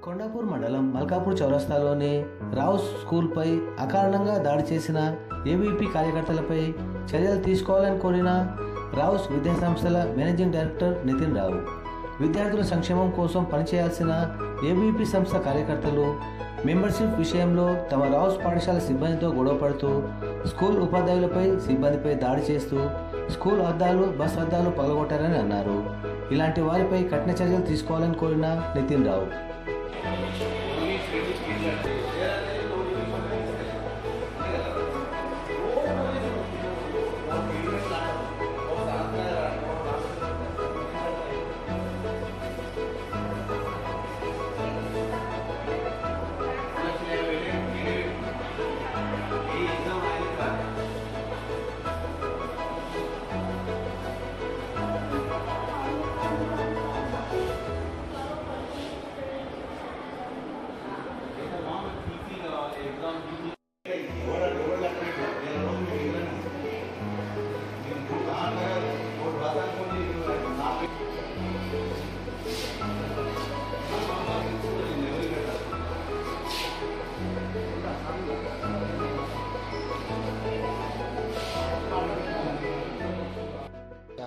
కొండాపూర్ మండలం మల్కాపూర్ చౌరస్తాలోని రావుస్ స్కూల్పై అకారణంగా దాడి చేసిన ఏబీవీపీ కార్యకర్తలపై చర్యలు తీసుకోవాలని కోరిన రావుస్ విద్యాసంస్థల మేనేజింగ్ డైరెక్టర్ నితిన్ రావు, విద్యార్థుల సంక్షేమం కోసం పనిచేయాల్సిన ఏబీవీపీ సంస్థ కార్యకర్తలు మెంబర్షిప్ విషయంలో తమ రావుస్ పాఠశాల సిబ్బందితో గొడవపడుతూ స్కూల్ ఉపాధ్యాయులపై సిబ్బందిపై దాడి చేస్తూ స్కూల్ అద్దాలు, బస్ అద్దాలు పగలగొట్టారని అన్నారు. ఇలాంటి వారిపై కఠిన చర్యలు తీసుకోవాలని కోరిన నితిన్ రావు.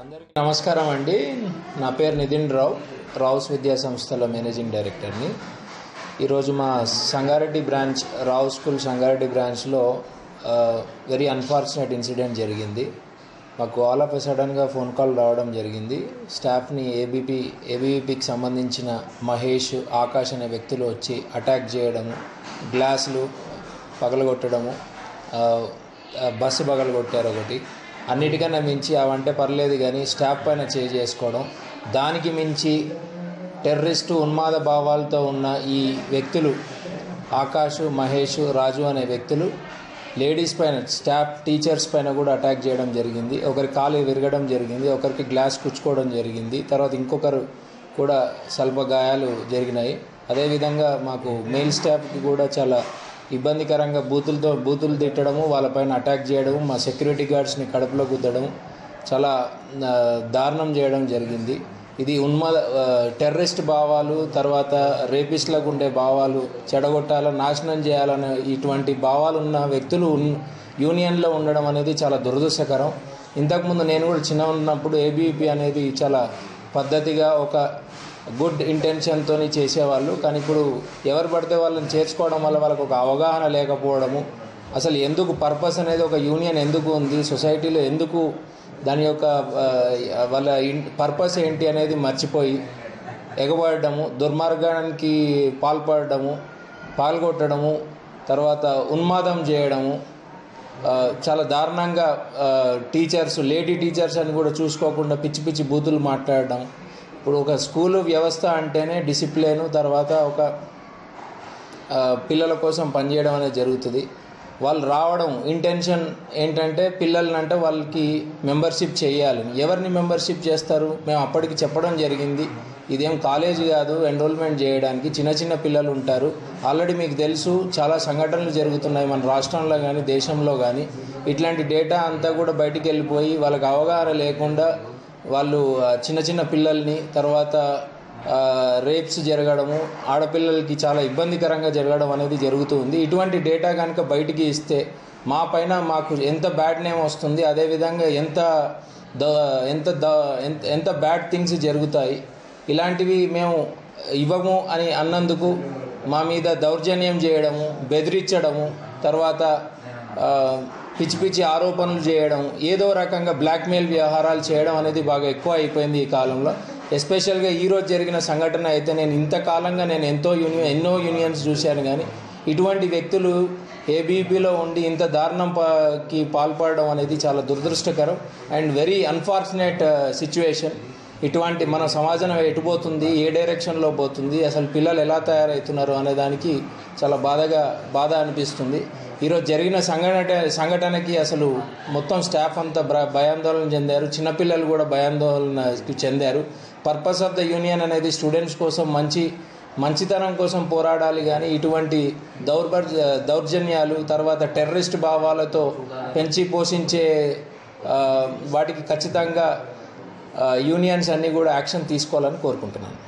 అందరికీ నమస్కారం అండి. నా పేరు నితిన్ రావు, రావుస్ విద్యా సంస్థల మేనేజింగ్ డైరెక్టర్ని. ఈరోజు మా సంగారెడ్డి బ్రాంచ్, రావు స్కూల్ సంగారెడ్డి బ్రాంచ్లో వెరీ అన్ఫార్చునేట్ ఇన్సిడెంట్ జరిగింది. మాకు ఆల్ ఆఫ్ ఎ సడన్గా ఫోన్ కాల్ రావడం జరిగింది. స్టాఫ్ని ఏబీవీపీకి సంబంధించిన మహేష్, ఆకాష్ అనే వ్యక్తులు వచ్చి అటాక్ చేయడము, గ్లాసులు పగలగొట్టడము, బస్సు పగలగొట్టారు ఒకటి. అన్నిటికన్నా మించి అవంటే పర్లేదు కానీ స్టాఫ్ పైన చేసుకోవడం, దానికి మించి టెర్రరిస్టు ఉన్మాద భావాలతో ఉన్న ఈ వ్యక్తులు ఆకాష్, మహేష్, రాజు అనే వ్యక్తులు లేడీస్ పైన, స్టాఫ్ టీచర్స్ పైన కూడా అటాక్ చేయడం జరిగింది. ఒకరి కాలు విరగడం జరిగింది, ఒకరికి గ్లాస్ కుచ్చుకోవడం జరిగింది. తర్వాత ఇంకొకరు కూడా స్వల్ప గాయాలు జరిగినాయి. అదేవిధంగా మాకు మెయిల్ స్టాఫ్కి కూడా చాలా ఇబ్బందికరంగా బూతులు తిట్టడము, వాళ్ళపైన అటాక్ చేయడము, మా సెక్యూరిటీ గార్డ్స్ని కడుపులో గుద్దడం, చాలా దారుణం చేయడం జరిగింది. ఇది టెర్రరిస్ట్ భావాలు, తర్వాత రేపిస్ట్లకు ఉండే భావాలు, చెడగొట్టాలని, నాశనం చేయాలని ఇటువంటి భావాలు ఉన్న వ్యక్తులు యూనియన్లో ఉండడం అనేది చాలా దురదృష్టకరం. ఇంతకుముందు నేను కూడా చిన్న ఉన్నప్పుడు ఏబీవీపీ అనేది చాలా పద్ధతిగా ఒక గుడ్ ఇంటెన్షన్తో చేసేవాళ్ళు. కానీ ఇప్పుడు ఎవరు పడితే వాళ్ళని చేర్చుకోవడం వల్ల వాళ్ళకు ఒక అవగాహన లేకపోవడము, అసలు ఎందుకు పర్పస్ అనేది, ఒక యూనియన్ ఎందుకు ఉంది సొసైటీలో, ఎందుకు దాని యొక్క వాళ్ళ పర్పస్ ఏంటి అనేది మర్చిపోయి ఎగబడము, దుర్మార్గానికి పాల్గొట్టడము, తర్వాత ఉన్మాదం చేయడము, చాలా దారుణంగా టీచర్స్, లేడీ టీచర్స్ అని కూడా చూసుకోకుండా పిచ్చి పిచ్చి బూతులు మాట్లాడడం. ఇప్పుడు ఒక స్కూలు వ్యవస్థ అంటేనే డిసిప్లిన్, తర్వాత ఒక పిల్లల కోసం పనిచేయడం అనేది జరుగుతుంది. వాళ్ళు రావడం ఇంటెన్షన్ ఏంటంటే పిల్లలనంటే వాళ్ళకి మెంబర్షిప్ చేయాలని. ఎవరిని మెంబర్షిప్ చేస్తారు? మేము అప్పటికి చెప్పడం జరిగింది, ఇదేం కాలేజీ కాదు ఎన్రోల్మెంట్ చేయడానికి, చిన్న చిన్న పిల్లలు ఉంటారు. ఆల్రెడీ మీకు తెలుసు చాలా సంఘటనలు జరుగుతున్నాయి మన రాష్ట్రంలో కానీ దేశంలో కానీ. ఇట్లాంటి డేటా అంతా కూడా బయటికి వెళ్ళిపోయి వాళ్ళకి అవగాహన లేకుండా వాళ్ళు చిన్న చిన్న పిల్లల్ని, తర్వాత రేప్స్ జరగడము, ఆడపిల్లలకి చాలా ఇబ్బందికరంగా జరగడం అనేది జరుగుతుంది. ఇటువంటి డేటా కనుక బయటికి ఇస్తే మా పైన మాకు ఎంత బ్యాడ్ నేమ్ వస్తుంది, అదేవిధంగా ఎంత బ్యాడ్ థింగ్స్ జరుగుతాయి. ఇలాంటివి మేము ఇవ్వము అని అన్నందుకు మా మీద దౌర్జన్యం చేయడము, బెదిరించడము, తర్వాత పిచ్చి పిచ్చి ఆరోపణలు చేయడం, ఏదో రకంగా బ్లాక్మెయిల్ వ్యవహారాలు చేయడం అనేది బాగా ఎక్కువ అయిపోయింది ఈ కాలంలో. ఎస్పెషల్గా ఈరోజు జరిగిన సంఘటన అయితే నేను ఇంతకాలంగా ఎన్నో యూనియన్స్ చూశాను, కానీ ఇటువంటి వ్యక్తులు ఏబీవీపీలో ఉండి ఇంత దారుణంకి పాల్పడడం అనేది చాలా దురదృష్టకరం అండ్ వెరీ అన్ఫార్చునేట్ సిచ్యువేషన్. ఇటువంటి మన సమాజం ఎటుపోతుంది, ఏ డైరెక్షన్లో పోతుంది, అసలు పిల్లలు ఎలా తయారవుతున్నారు అనే దానికి చాలా బాధ అనిపిస్తుంది. ఈరోజు జరిగిన సంఘటనకి అసలు మొత్తం స్టాఫ్ అంతా భయాందోళన చెందారు, చిన్నపిల్లలు కూడా భయాందోళనకి చెందారు. పర్పస్ ఆఫ్ ద యూనియన్ అనేది స్టూడెంట్స్ కోసం మంచితనం కోసం పోరాడాలి, కానీ ఇటువంటి దౌర్జన్యాలు, తర్వాత టెర్రరిస్ట్ భావాలతో పెంచి పోషించే వాటికి ఖచ్చితంగా యూనియన్స్ అన్నీ కూడా యాక్షన్ తీసుకోవాలని కోరుకుంటున్నాను.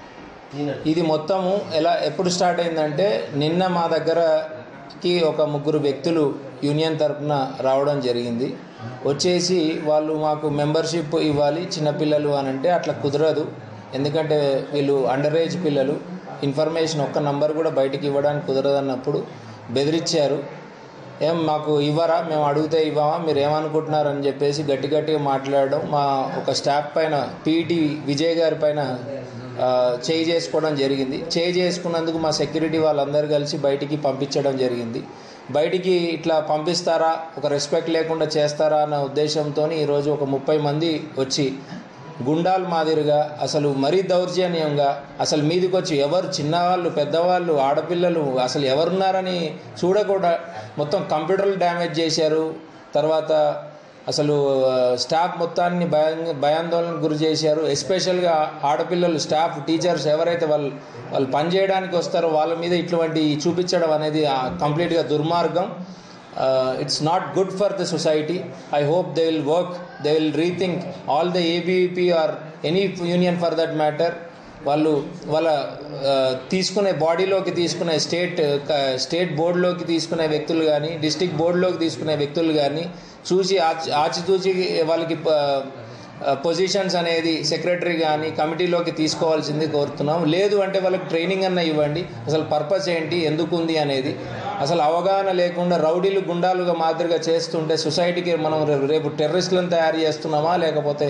ఇది మొత్తము ఎప్పుడు స్టార్ట్ అయిందంటే నిన్న మా దగ్గరకి ఒక ముగ్గురు వ్యక్తులు యూనియన్ తరఫున రావడం జరిగింది. వచ్చేసి వాళ్ళు మాకు మెంబర్షిప్ ఇవ్వాలి చిన్నపిల్లలు అని అంటే అట్లా కుదరదు, ఎందుకంటే వీళ్ళు అండర్ ఏజ్ పిల్లలు, ఇన్ఫర్మేషన్ ఒక్క నంబర్ కూడా బయటికి ఇవ్వడానికి కుదరదు అన్నప్పుడు బెదిరించారు. ఏం మాకు ఇవ్వరా, మేము అడిగితే ఇవ్వమా, మీరు ఏమనుకుంటున్నారని చెప్పేసి గట్టిగా మాట్లాడడం, మా ఒక స్టాఫ్ పైన పీఈటీ విజయ్ గారి పైన చేయి చేసుకోవడం జరిగింది. చేయి చేసుకున్నందుకు మా సెక్యూరిటీ వాళ్ళందరూ కలిసి బయటికి పంపించడం జరిగింది. బయటికి ఇట్లా పంపిస్తారా, ఒక రెస్పెక్ట్ లేకుండా చేస్తారా అన్న ఉద్దేశంతో ఈరోజు ఒక 30 మంది వచ్చి గుండాల మాదిరిగా అసలు మరీ దౌర్జన్యంగా అసలు మీదికి వచ్చి ఎవరు చిన్నవాళ్ళు పెద్దవాళ్ళు ఆడపిల్లలు అసలు ఎవరున్నారని చూడకుండా మొత్తం కంప్యూటర్లు డ్యామేజ్ చేశారు. తర్వాత అసలు స్టాఫ్ మొత్తాన్ని భయాందోళనకు గురి చేశారు. ఎస్పెషల్గా ఆడపిల్లలు స్టాఫ్ టీచర్స్ ఎవరైతే వాళ్ళు పనిచేయడానికి వస్తారో వాళ్ళ మీద ఇటువంటి చూపించడం అనేది కంప్లీట్గా దుర్మార్గం. It's not good for the society. I hope they will work, they will rethink all the ABVP or any union for that matter. వాళ్ళ తీసుకునే బాడీలోకి తీసుకునే స్టేట్ బోర్డులోకి తీసుకునే వ్యక్తులు కానీ డిస్ట్రిక్ట్ బోర్డులోకి తీసుకునే వ్యక్తులు కానీ చూసి ఆచితూచి వాళ్ళకి పొజిషన్స్ అనేది సెక్రటరీ కానీ కమిటీలోకి తీసుకోవాల్సింది కోరుతున్నాం. లేదు అంటే వాళ్ళకి ట్రైనింగ్ అన్న ఇవ్వండి, అసలు పర్పస్ ఏంటి, ఎందుకు ఉంది అనేది అసలు అవగాహన లేకుండా రౌడీలు గుండాలుగా మాదిరిగా చేస్తుంటే సొసైటీకి మనం రేపు టెర్రరిస్టులను తయారు చేస్తున్నామా లేకపోతే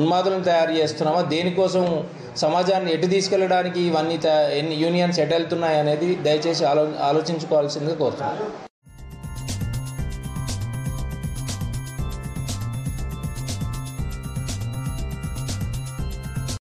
ఉన్మాదులను తయారు చేస్తున్నామా, దేనికోసం సమాజాన్ని ఎటు తీసుకెళ్ళడానికి ఇవన్నీ యూనియన్స్ ఎటు వెళ్తున్నాయి అనేది దయచేసి ఆలోచించుకోవాల్సిందిగా కోరుతున్నాం.